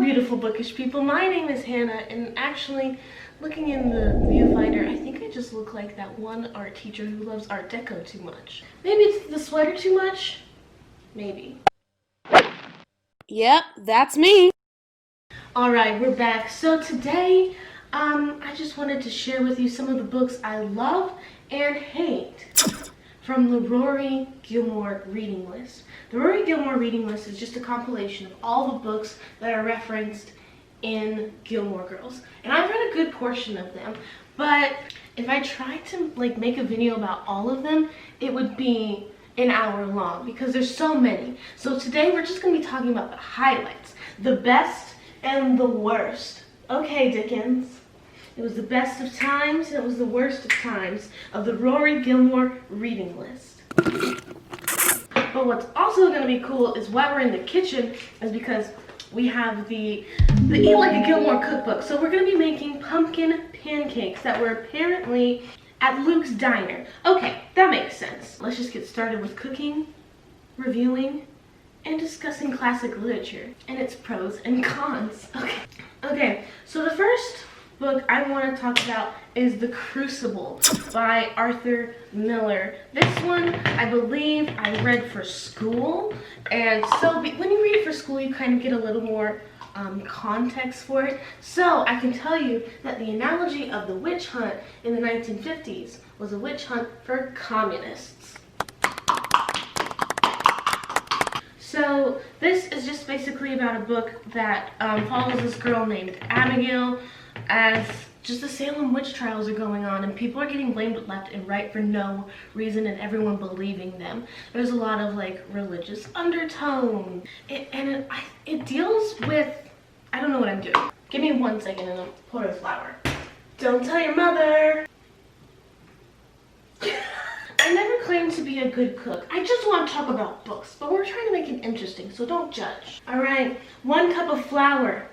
beautiful bookish people. My name is Hannah, and actually, looking in the viewfinder, I think I just look like that one art teacher who loves Art Deco too much. Maybe it's the sweater too much? Maybe. Yep, that's me. Alright, we're back. So today, I just wanted to share with you some of the books I love and hate from the Rory Gilmore reading list. The Rory Gilmore reading list is just a compilation of all the books that are referenced in Gilmore Girls. And I've read a good portion of them, but if I tried to make a video about all of them, it would be an hour long because there's so many. So today we're just going to be talking about the highlights, the best and the worst. Okay, Dickens. It was the best of times, it was the worst of times of the Rory Gilmore reading list. But what's also going to be cool is why we're in the kitchen is because we have the Eat Like a Gilmore cookbook. So we're going to be making pumpkin pancakes that were apparently at Luke's Diner. Okay, that makes sense. Let's just get started with cooking, reviewing, and discussing classic literature and its pros and cons. Okay, so the first book I want to talk about is The Crucible by Arthur Miller. This one, I believe I read for school, and so when you read it for school, you kind of get a little more context for it. So I can tell you that the analogy of the witch hunt in the 1950s was a witch hunt for communists. So this is just basically about a book that follows this girl named Abigail as just the Salem witch trials are going on and people are getting blamed left and right for no reason and everyone believing them. There's a lot of religious undertone. It deals with, I don't know what I'm doing. Give me 1 second and I'll pour a flower. Don't tell your mother. I never claimed to be a good cook. I just want to talk about books, but we're trying to make it interesting, so don't judge. All right, 1 cup of flour.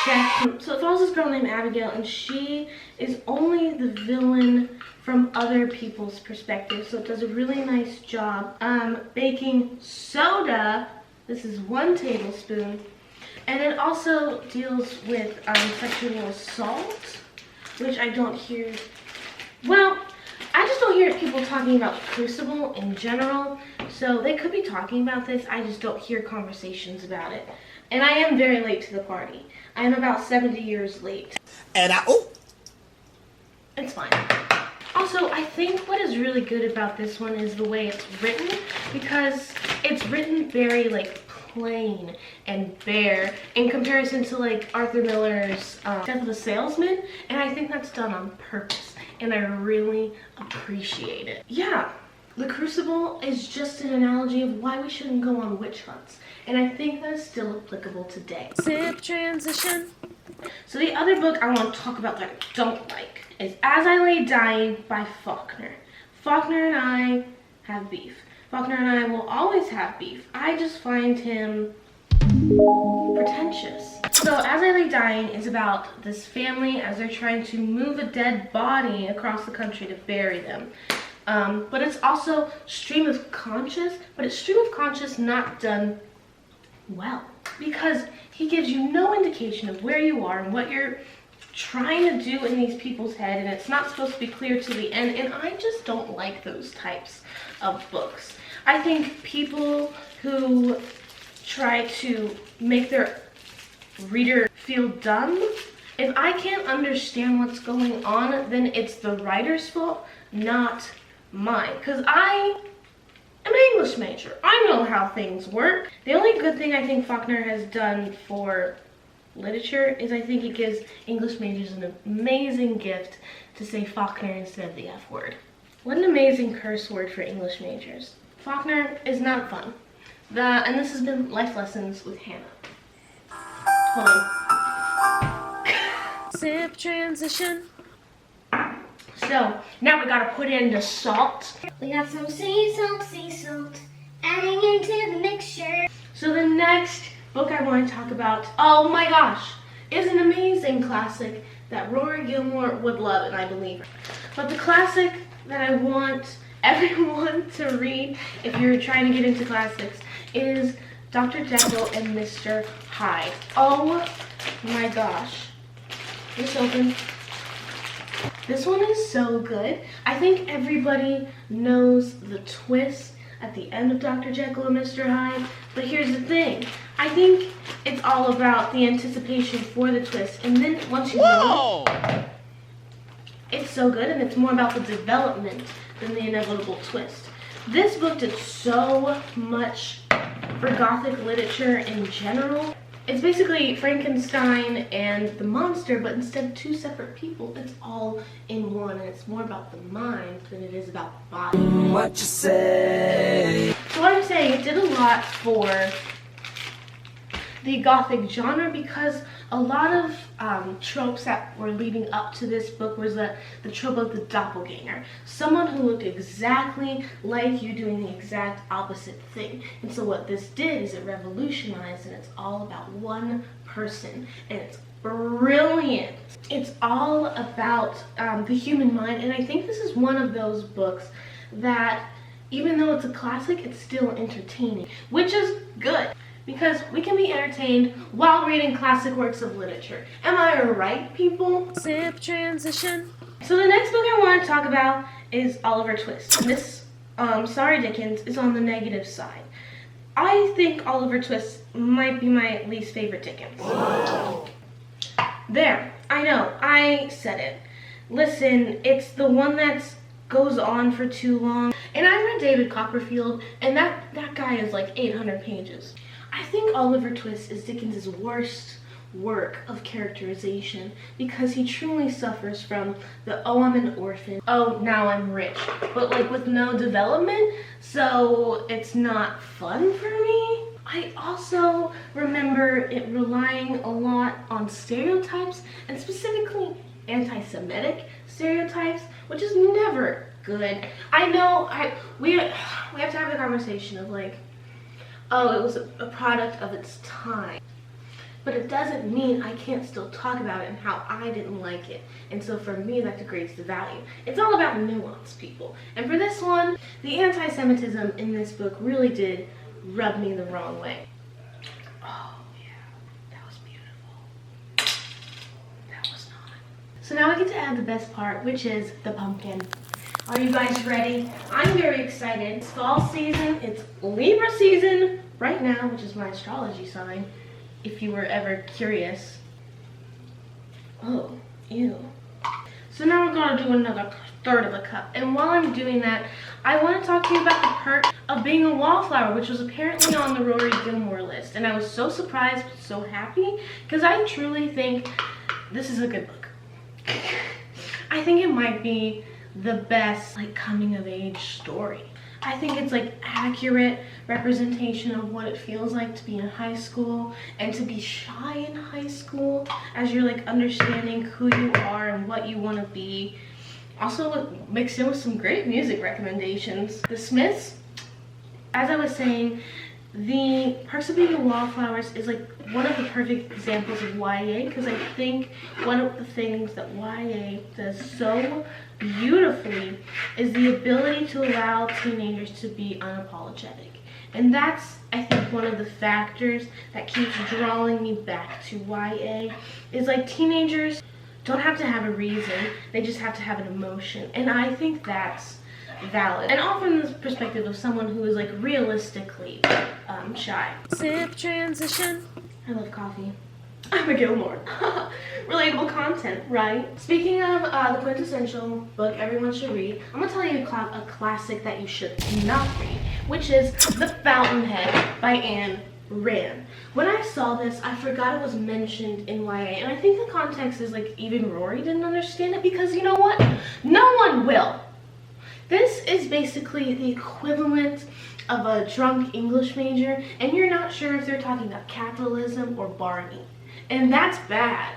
Check. So it follows this girl named Abigail, and she is only the villain from other people's perspective, so it does a really nice job. Baking soda, this is 1 tablespoon, and it also deals with sexual assault, which I don't hear, well, I just don't hear people talking about the Crucible in general, so they could be talking about this, I just don't hear conversations about it. And I am very late to the party. I am about 70 years late. And it's fine. Also, I think what is really good about this one is the way it's written, because it's written very plain and bare in comparison to Arthur Miller's Death of a Salesman, and I think that's done on purpose, and I really appreciate it. Yeah, The Crucible is just an analogy of why we shouldn't go on witch hunts, and I think that is still applicable today. Sip transition. So the other book I want to talk about that I don't like is As I Lay Dying by Faulkner. Faulkner and I have beef. Faulkner and I will always have beef. I just find him pretentious. So As I Lay Dying is about this family as they're trying to move a dead body across the country to bury them. But it's also stream of conscious, but it's stream of conscious not done well, because he gives you no indication of where you are and what you're trying to do in these people's head, and it's not supposed to be clear to the end, and I just don't like those types of books. I think people who try to make their reader feel dumb, if I can't understand what's going on, then it's the writer's fault, not mine, because I am an English major. I know how things work. The only good thing I think Faulkner has done for literature is I think it gives English majors an amazing gift to say Faulkner instead of the F word. What an amazing curse word for English majors. Faulkner is not fun. And this has been Life Lessons with Hannah. Hold on. Sip transition. So, now we gotta put in the salt. We got some sea salt, adding into the mixture. So the next book I want to talk about, oh my gosh, is an amazing classic that Rory Gilmore would love, and I believe her. But the classic that I want everyone to read if you're trying to get into classics is Dr. Jekll and Mr. Hyde. Oh my gosh. This open. This one is so good. I think everybody knows the twist at the end of Dr. Jekll and Mr. Hyde, but here's the thing. I think it's all about the anticipation for the twist, and then once you know it, it's so good, and it's more about the development than the inevitable twist. This book did so much for Gothic literature in general. It's basically Frankenstein and the monster, but instead of two separate people, it's all in one, and it's more about the mind than it is about the body. What you say? So what I'm saying, it did a lot for the Gothic genre, because a lot of tropes that were leading up to this book was the trope of the doppelganger. Someone who looked exactly like you doing the exact opposite thing. And so what this did is it revolutionized, and it's all about one person, and it's brilliant. It's all about the human mind, and I think this is one of those books that, even though it's a classic, it's still entertaining, which is good. Because we can be entertained while reading classic works of literature. Am I right, people? Zip transition. So the next book I want to talk about is Oliver Twist. This, sorry Dickens, is on the negative side. I think Oliver Twist might be my least favorite Dickens. There, I know, I said it. Listen, it's the one that goes on for too long. And I read David Copperfield, and that guy is like 800 pages. I think Oliver Twist is Dickens' worst work of characterization, because he truly suffers from the "oh, I'm an orphan, oh, now I'm rich," but like with no development, so it's not fun for me. I also remember it relying a lot on stereotypes, and specifically anti-Semitic stereotypes, which is never good. I know we have to have the conversation of like, oh, it was a product of its time. But it doesn't mean I can't still talk about it and how I didn't like it. And so for me, that degrades the value. It's all about nuance, people. And for this one, the anti-Semitism in this book really did rub me the wrong way. Oh, yeah, that was beautiful. That was not. So now I get to add the best part, which is the pumpkin. Are you guys ready? I'm very excited. It's fall season, it's Libra season right now, which is my astrology sign, if you were ever curious. Oh, ew. So now we're gonna do another third of a cup. And while I'm doing that, I want to talk to you about the perk of being a wallflower, which was apparently on the Rory Gilmore list. And I was so surprised, but so happy, because I truly think this is a good book. I think it might be the best like coming of age story. I think it's like accurate representation of what it feels like to be in high school and to be shy in high school as you're like understanding who you are and what you want to be. Also mixed in with some great music recommendations. The Smiths, as I was saying, the Perks of Being a Wallflowers is like one of the perfect examples of YA, because I think one of the things that YA does so beautifully is the ability to allow teenagers to be unapologetic. And that's, I think, one of the factors that keeps drawing me back to YA, is like teenagers don't have to have a reason, they just have to have an emotion. And I think that's valid. And all from the perspective of someone who is like realistically shy. Sip transition. I love coffee. I'm a Gilmore. Relatable content, right? Speaking of the quintessential book everyone should read, I'm gonna tell you a classic that you should not read, which is The Fountainhead by Ayn Rand. When I saw this, I forgot it was mentioned in YA, and I think the context is like even Rory didn't understand it, because you know what? No one will. This is basically the equivalent of a drunk English major, and you're not sure if they're talking about capitalism or Barney. And that's bad.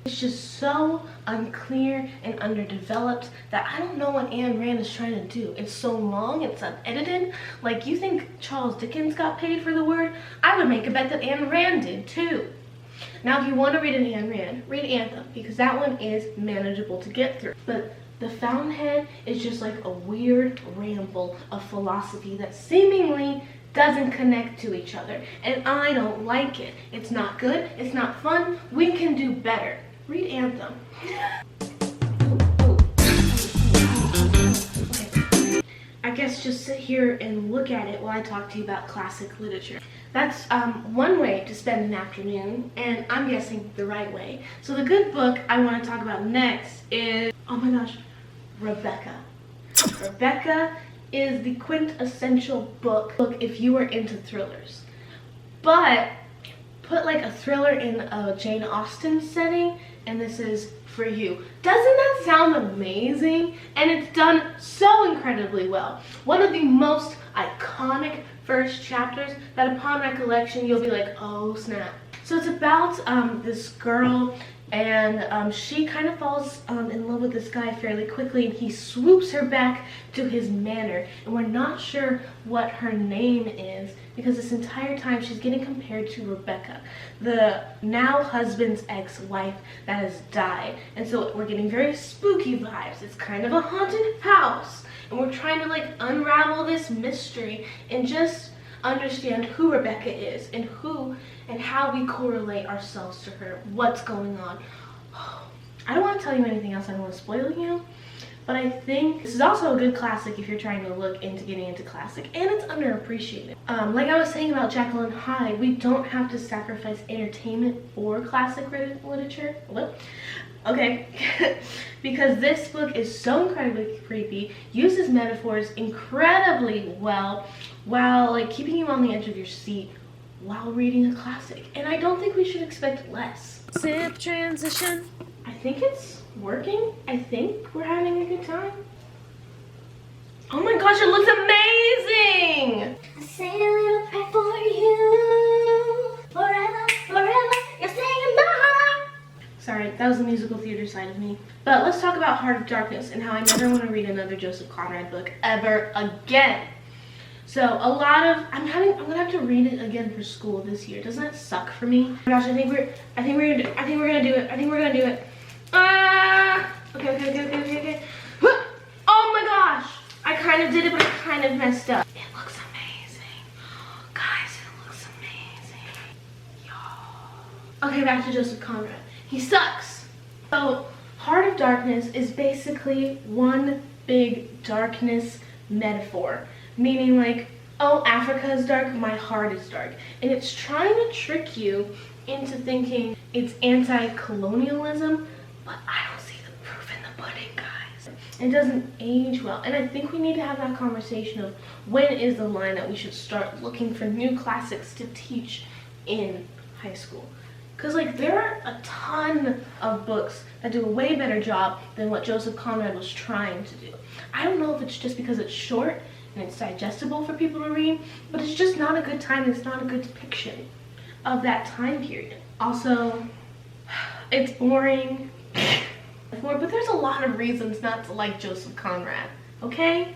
It's just so unclear and underdeveloped that I don't know what Ayn Rand is trying to do. It's so long, it's unedited. Like, you think Charles Dickens got paid for the word? I would make a bet that Ayn Rand did too. Now, if you want to read an Ayn Rand, read Anthem, because that one is manageable to get through. But The Fountainhead is just like a weird ramble of philosophy that seemingly doesn't connect to each other, and I don't like it. It's not good, it's not fun, we can do better. Read Anthem. Okay. I guess just sit here and look at it while I talk to you about classic literature. That's one way to spend an afternoon, and I'm guessing the right way. So the good book I want to talk about next is, oh my gosh, Rebecca. Rebecca is the quintessential book if you are into thrillers. But put like a thriller in a Jane Austen setting, and this is for you. Doesn't that sound amazing? And it's done so incredibly well. One of the most iconic first chapters that upon recollection you'll be like, oh snap. So it's about this girl, and she kind of falls in love with this guy fairly quickly, and he swoops her back to his manor, and we're not sure what her name is because this entire time she's getting compared to Rebecca, the now husband's ex-wife that has died. And so we're getting very spooky vibes. It's kind of a haunted house, and we're trying to like unravel this mystery and just understand who Rebecca is and how we correlate ourselves to her, what's going on. I don't want to tell you anything else, I don't want to spoil you, but I think this is also a good classic if you're trying to look into getting into classic, and it's underappreciated. Like I was saying about Jekll and Hyde, we don't have to sacrifice entertainment for classic literature. What? Okay, because this book is so incredibly creepy, uses metaphors incredibly well, while like keeping you on the edge of your seat while reading a classic. And I don't think we should expect less. Sip transition. I think it's working. I think we're having a good time. Oh my gosh, it looks amazing! I say a little prayer for you. Forever, forever, you're staying in my heart. Sorry, that was the musical theater side of me. But let's talk about Heart of Darkness and how I never want to read another Joseph Conrad book ever again. So I'm gonna have to read it again for school this year. Doesn't that suck for me? Oh my gosh, I think we're gonna do it. Okay. Oh my gosh! I kind of did it, but I kind of messed up. It looks amazing. Guys, it looks amazing. Yo. Okay, back to Joseph Conrad. He sucks. So, Heart of Darkness is basically one big darkness metaphor. Meaning like, oh, Africa is dark, my heart is dark. And it's trying to trick you into thinking it's anti-colonialism, but I don't see the proof in the pudding, guys. It doesn't age well. And I think we need to have that conversation of when is the line that we should start looking for new classics to teach in high school. Because like there are a ton of books that do a way better job than what Joseph Conrad was trying to do. I don't know if it's just because it's short and it's digestible for people to read, but it's just not a good time. It's not a good depiction of that time period. Also, it's boring. But there's a lot of reasons not to like Joseph Conrad, okay?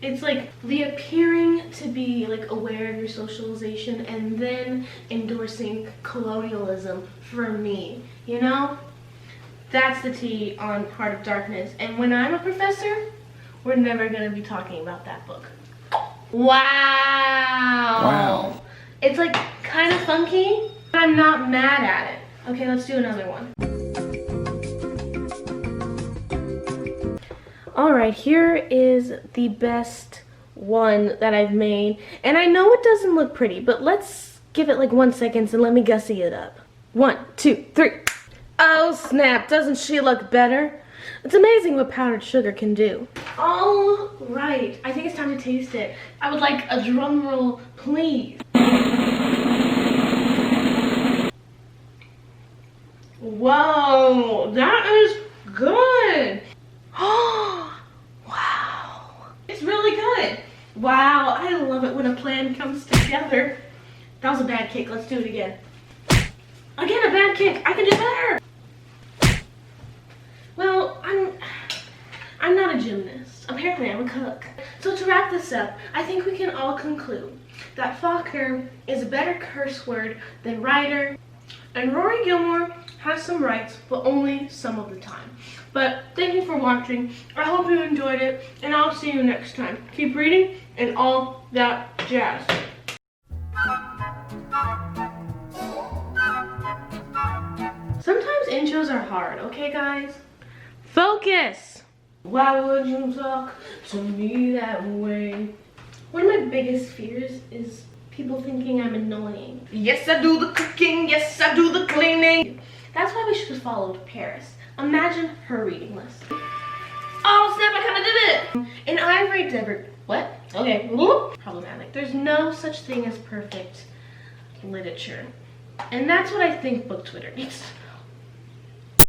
It's like the appearing to be like aware of your socialization and then endorsing colonialism for me, you know? That's the tea on Heart of Darkness. And when I'm a professor, we're never going to be talking about that book. Wow. It's like kind of funky, but I'm not mad at it. Okay, let's do another one. Alright, here is the best one that I've made. And I know it doesn't look pretty, but let's give it like 1 second and let me gussy it up. 1, 2, 3. Oh snap, doesn't she look better? It's amazing what powdered sugar can do. All right, I think it's time to taste it. I would like a drum roll, please. Whoa, that is good. Oh, wow. It's really good. Wow, I love it when a plan comes together. That was a bad kick, let's do it again. Again, a bad kick, I can do better. Well, I'm not a gymnast. Apparently, I'm a cook. So to wrap this up, I think we can all conclude that fucker is a better curse word than writer, and Rory Gilmore has some rights, but only some of the time. But thank you for watching. I hope you enjoyed it, and I'll see you next time. Keep reading and all that jazz. Sometimes intros are hard, okay guys? Focus. Why would you talk to me that way? One of my biggest fears is people thinking I'm annoying. Yes, I do the cooking. Yes, I do the cleaning. That's why we should have followed Paris. Imagine her reading list. Oh snap, I kind of did it. And I read what? Okay, whoop. Problematic. There's no such thing as perfect literature. And that's what I think book Twitter needs.